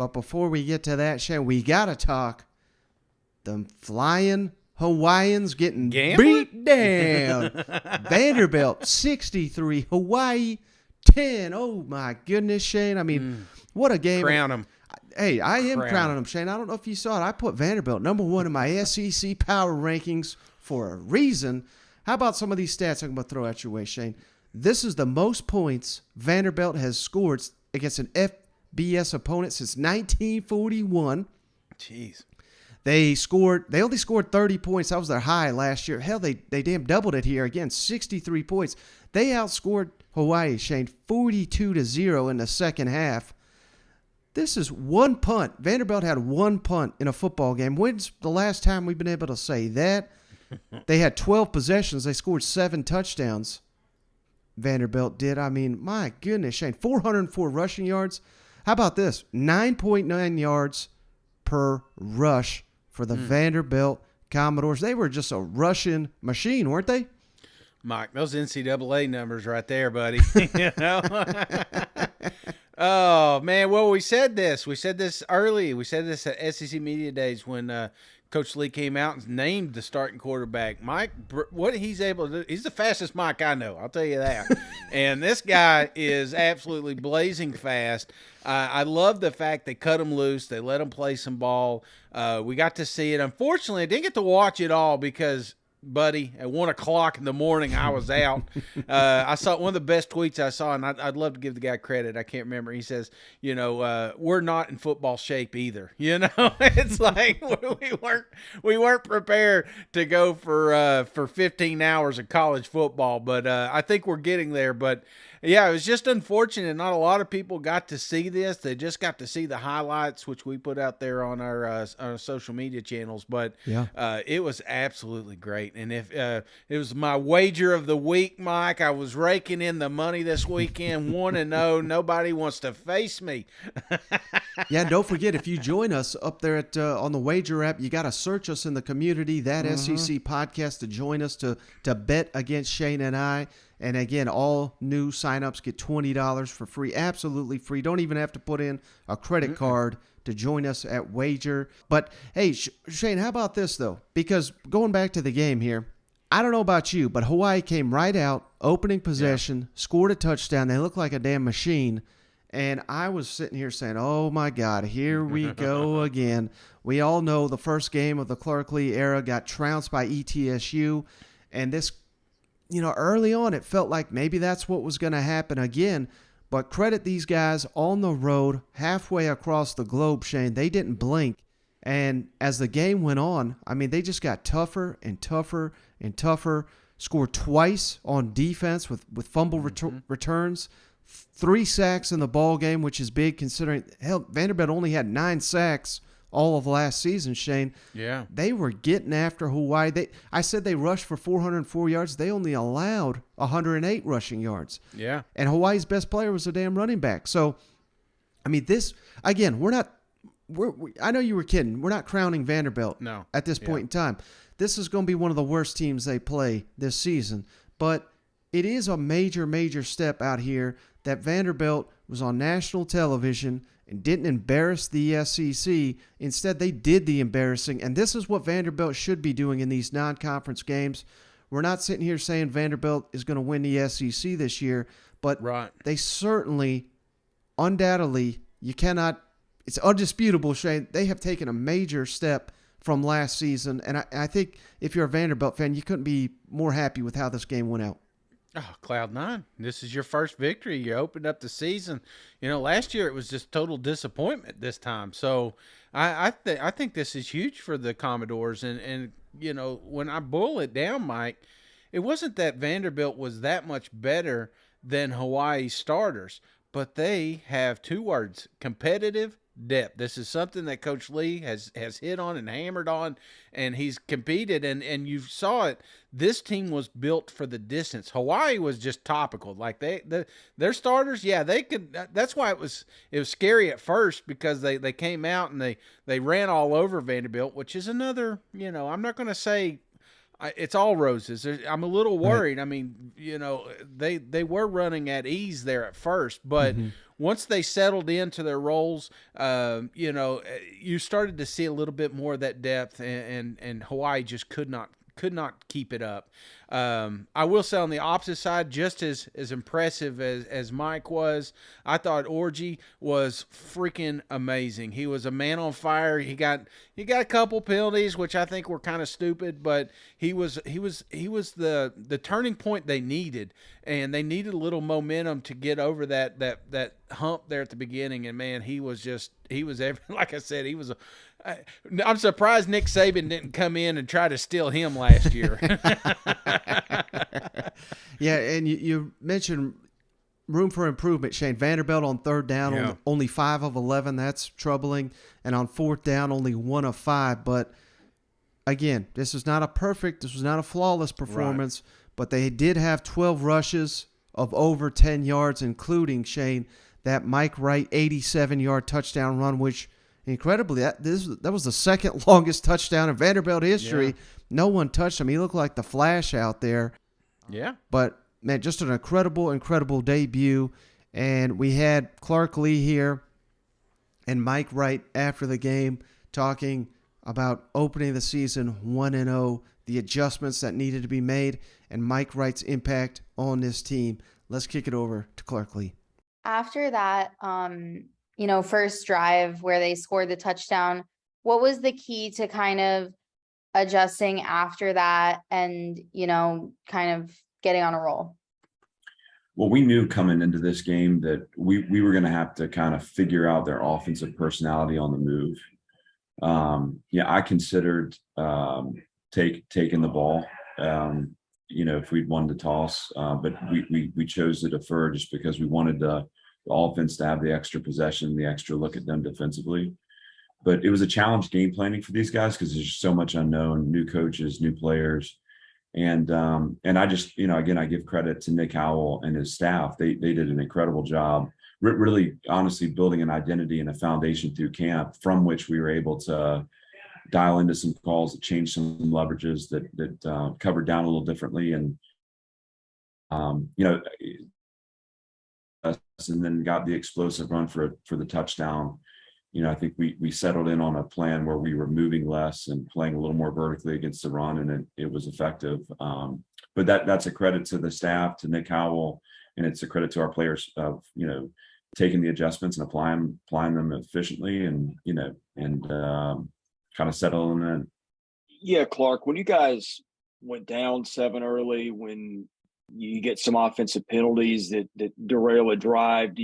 But before we get to that, Shane, we got to talk the flying Hawaiians getting beat down. Vanderbilt 63, Hawaii 10. Oh, my goodness, Shane. I mean, what a game. Crown them. Hey, I am crowning them, Shane. I don't know if you saw it. I put Vanderbilt number 1 in my SEC power rankings for a reason. How about some of these stats I'm going to throw at your way, Shane? This is the most points Vanderbilt has scored against an FBS opponent since 1941. Jeez. They only scored 30 points. That was their high last year. Hell, they damn doubled it here. Again, 63 points. They outscored Hawaii, Shane, 42-0 in the second half. This is one punt. Vanderbilt had one punt in a football game. When's the last time we've been able to say that? They had 12 possessions. They scored 7 touchdowns. Vanderbilt did. I mean, my goodness, Shane. 404 rushing yards. How about this? 9.9 yards per rush for the Vanderbilt Commodores. They were just a rushing machine, weren't they? Mike, those NCAA numbers right there, buddy. You know? Oh, man. Well, we said this. We said this early. We said this at SEC Media Days when Coach Lee came out and named the starting quarterback. Mike, what he's able to do, he's the fastest Mike I know, I'll tell you that. And this guy is absolutely blazing fast. I love the fact they cut him loose. They let him play some ball. We got to see it. Unfortunately, I didn't get to watch it all because, buddy, at 1 o'clock in the morning, I was out. I saw one of the best tweets I saw, and I'd love to give the guy credit. I can't remember. He says, we're not in football shape either. You know, it's like we weren't prepared to go for 15 hours of college football, but I think we're getting there. But yeah, it was just unfortunate. Not a lot of people got to see this. They just got to see the highlights, which we put out there on our social media channels. But yeah, it was absolutely great. And if it was my wager of the week, Mike, I was raking in the money this weekend, 1-0. Nobody wants to face me. Yeah, and don't forget, if you join us up there at on the Wager app, you got to search us in the community, that SEC podcast, to join us to bet against Shane and I. And again, all new signups get $20 for free, absolutely free. Don't even have to put in a credit card to join us at Wager. But hey, Shane, how about this though? Because going back to the game here, I don't know about you, but Hawaii came right out, opening possession, scored a touchdown. They looked like a damn machine. And I was sitting here saying, oh my God, here we go again. We all know the first game of the Clark Lee era got trounced by ETSU. And this, early on, it felt like maybe that's what was going to happen again. But credit these guys on the road, halfway across the globe, Shane. They didn't blink. And as the game went on, I mean, they just got tougher and tougher and tougher. Scored twice on defense with fumble returns. 3 sacks in the ball game, which is big considering, hell, Vanderbilt only had 9 sacks all of last season, Shane. Yeah. They were getting after Hawaii. I said they rushed for 404 yards. They only allowed 108 rushing yards. Yeah. And Hawaii's best player was a damn running back. So, I mean, this, again, I know you were kidding. We're not crowning Vanderbilt at this point in time. This is going to be one of the worst teams they play this season. But it is a major, major step out here that Vanderbilt was on national television and didn't embarrass the SEC. Instead, they did the embarrassing. And this is what Vanderbilt should be doing in these non-conference games. We're not sitting here saying Vanderbilt is going to win the SEC this year, but they certainly, undoubtedly, it's undisputable, Shane, they have taken a major step from last season. And I think if you're a Vanderbilt fan, you couldn't be more happy with how this game went out. Oh, Cloud 9. This is your first victory. You opened up the season. Last year it was just total disappointment this time. So I think this is huge for the Commodores. And when I boil it down, Mike, it wasn't that Vanderbilt was that much better than Hawaii starters, but they have 2 words: competitive depth. This is something that Coach Lee has hit on and hammered on, and he's competed, and you saw it. This team was built for the distance. Hawaii was just topical. Like their starters, they could. That's why it was scary at first, because they came out and they ran all over Vanderbilt, which is another, I'm not going to say it's all roses. I'm a little worried. Right. I mean, they were running at ease there at first, but once they settled into their roles, you started to see a little bit more of that depth, and Hawaii just could not keep it up. I will say on the opposite side, just as impressive as Mike was, I thought Orji was freaking amazing. He was a man on fire. He got a couple penalties, which I think were kind of stupid, but he was the turning point they needed, and they needed a little momentum to get over that hump there at the beginning. And man, he was like I said, he was I'm surprised Nick Saban didn't come in and try to steal him last year. Yeah, and you mentioned room for improvement, Shane. Vanderbilt on third down, Yeah. only 5 of 11. That's troubling. And on fourth down, only 1 of 5. But again, this was not a flawless performance, but they did have 12 rushes of over 10 yards, including, Shane, that Mike Wright 87-yard touchdown run, which incredibly, that was the second longest touchdown in Vanderbilt history. Yeah. No one touched him. He looked like the Flash out there. Yeah. But, man, just an incredible debut. And we had Clark Lee here and Mike Wright after the game talking about opening the season 1-0, the adjustments that needed to be made, and Mike Wright's impact on this team. Let's kick it over to Clark Lee. After that, first drive where they scored the touchdown, what was the key to kind of adjusting after that and, kind of getting on a roll? Well, we knew coming into this game that we were going to have to kind of figure out their offensive personality on the move. I considered taking the ball, if we'd won the toss, but we chose to defer just because we wanted the offense to have the extra possession, the extra look at them defensively. But it was a challenge game planning for these guys because there's so much unknown, new coaches, new players. And I just, again, I give credit to Nick Howell and his staff. They did an incredible job, really honestly building an identity and a foundation through camp from which we were able to dial into some calls that changed some leverages that covered down a little differently. And, and then got the explosive run for the touchdown. I think we settled in on a plan where we were moving less and playing a little more vertically against the run, and it was effective. But that's a credit to the staff, to Nick Howell, and it's a credit to our players of taking the adjustments and applying them efficiently, and kind of settling in. Yeah, Clark, when you guys went down 7 early, when you get some offensive penalties that derail a drive,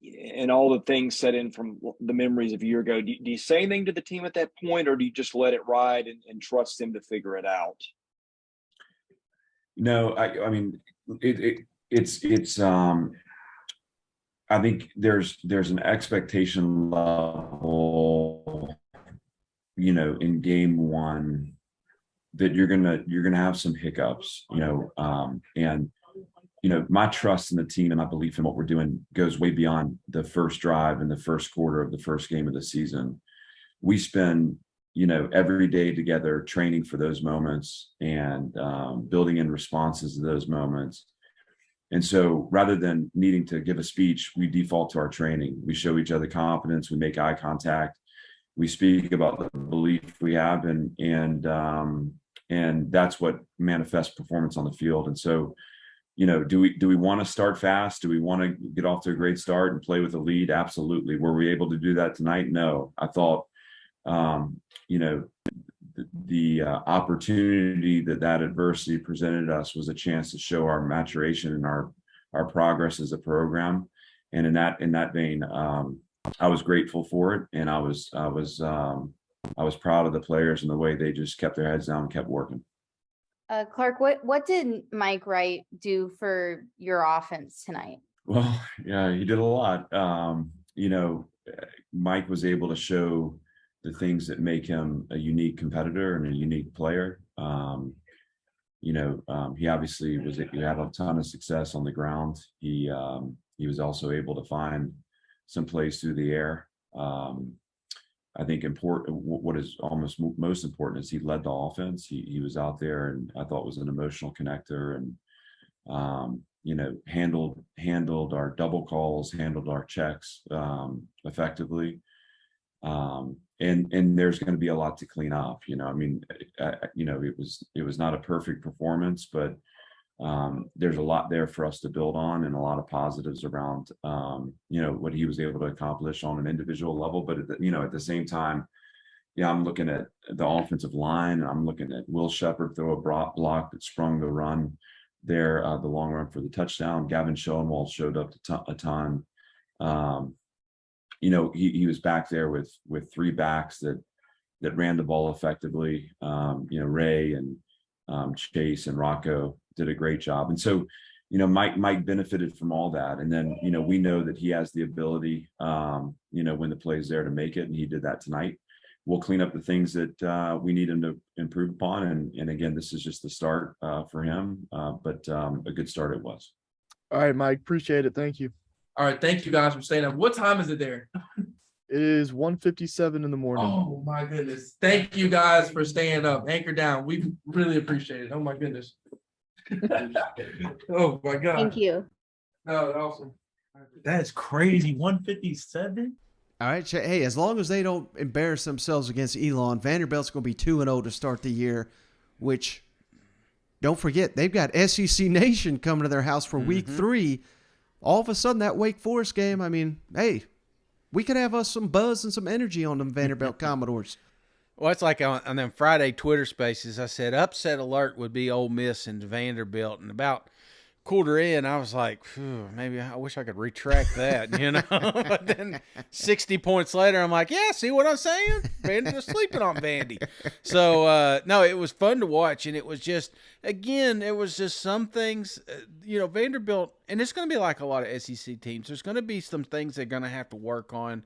and all the things set in from the memories of a year ago, do you say anything to the team at that point, or do you just let it ride and trust them to figure it out? No, I mean, it's I think there's an expectation level, in game one that you're gonna have some hiccups, and my trust in the team and my belief in what we're doing goes way beyond the first drive and the first quarter of the first game of the season. We spend, every day together training for those moments and building in responses to those moments. And so rather than needing to give a speech, we default to our training. We show each other confidence. We make eye contact. We speak about the belief we have, and that's what manifests performance on the field. And so, do we want to start fast? Do we want to get off to a great start and play with a lead? Absolutely. Were we able to do that tonight? No. I thought, the opportunity that adversity presented us was a chance to show our maturation and our progress as a program. And in that vein, I was grateful for it, and I was proud of the players and the way they just kept their heads down and kept working. Clark, what did Mike Wright do for your offense tonight? Well, yeah, he did a lot. Mike was able to show the things that make him a unique competitor and a unique player. He obviously he had a ton of success on the ground. He was also able to find some plays through the air. I think what is almost most important is he led the offense. He was out there, and I thought was an emotional connector, and handled our double calls, handled our checks effectively. And there's going to be a lot to clean up. I mean, it was not a perfect performance, but there's a lot there for us to build on, and a lot of positives around what he was able to accomplish on an individual level. But at the same time, I'm looking at the offensive line. I'm looking at Will Shepherd throw a block that sprung the run there, the long run for the touchdown. Gavin Schoenwald showed up a ton. He was back there with three backs that ran the ball effectively. Ray and Chase and Rocco did a great job. And so, Mike benefited from all that. And then, we know that he has the ability, when the play's there, to make it. And he did that tonight. We'll clean up the things that we need him to improve upon. And again, this is just the start for him. But a good start it was. All right, Mike. Appreciate it. Thank you. All right. Thank you guys for staying up. What time is it there? It is 1:57 in the morning. Oh my goodness. Thank you guys for staying up. Anchor down. We really appreciate it. Oh my goodness. Oh my God. Thank you. No, awesome. That's crazy. 157? All right. Hey, as long as they don't embarrass themselves against Elon, Vanderbilt's going to be 2-0 to start the year, which, don't forget, they've got SEC Nation coming to their house for week 3. All of a sudden, that Wake Forest game, I mean, hey, we could have us some buzz and some energy on them Vanderbilt Commodores. Well, it's like on them Friday Twitter spaces, I said upset alert would be Ole Miss and Vanderbilt. And about quarter in, I was like, maybe I wish I could retract that, But then 60 points later, I'm like, yeah, see what I'm saying? Vandy's sleeping on Vandy. So, no, it was fun to watch. And it was just, again, it was just some things, Vanderbilt, and it's going to be like a lot of SEC teams. There's going to be some things they're going to have to work on.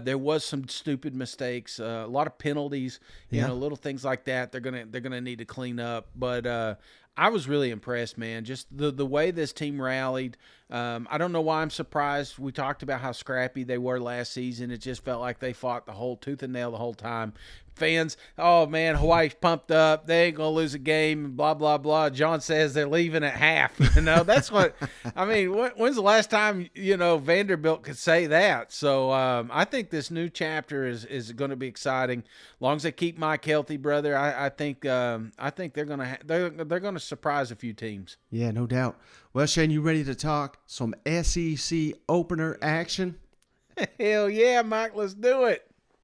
There was some stupid mistakes, a lot of penalties, little things like that. They're gonna need to clean up. But I was really impressed, man. Just the way this team rallied. I don't know why I'm surprised. We talked about how scrappy they were last season. It just felt like they fought the whole tooth and nail the whole time. Fans, oh man, Hawaii's pumped up. They ain't gonna lose a game. Blah blah blah. John says they're leaving at half. That's what I mean. When's the last time Vanderbilt could say that? So I think this new chapter is going to be exciting. As long as they keep Mike healthy, brother, I think they're gonna surprise a few teams. Yeah, no doubt. Well, Shane, you ready to talk some SEC opener action? Hell yeah, Mike, let's do it.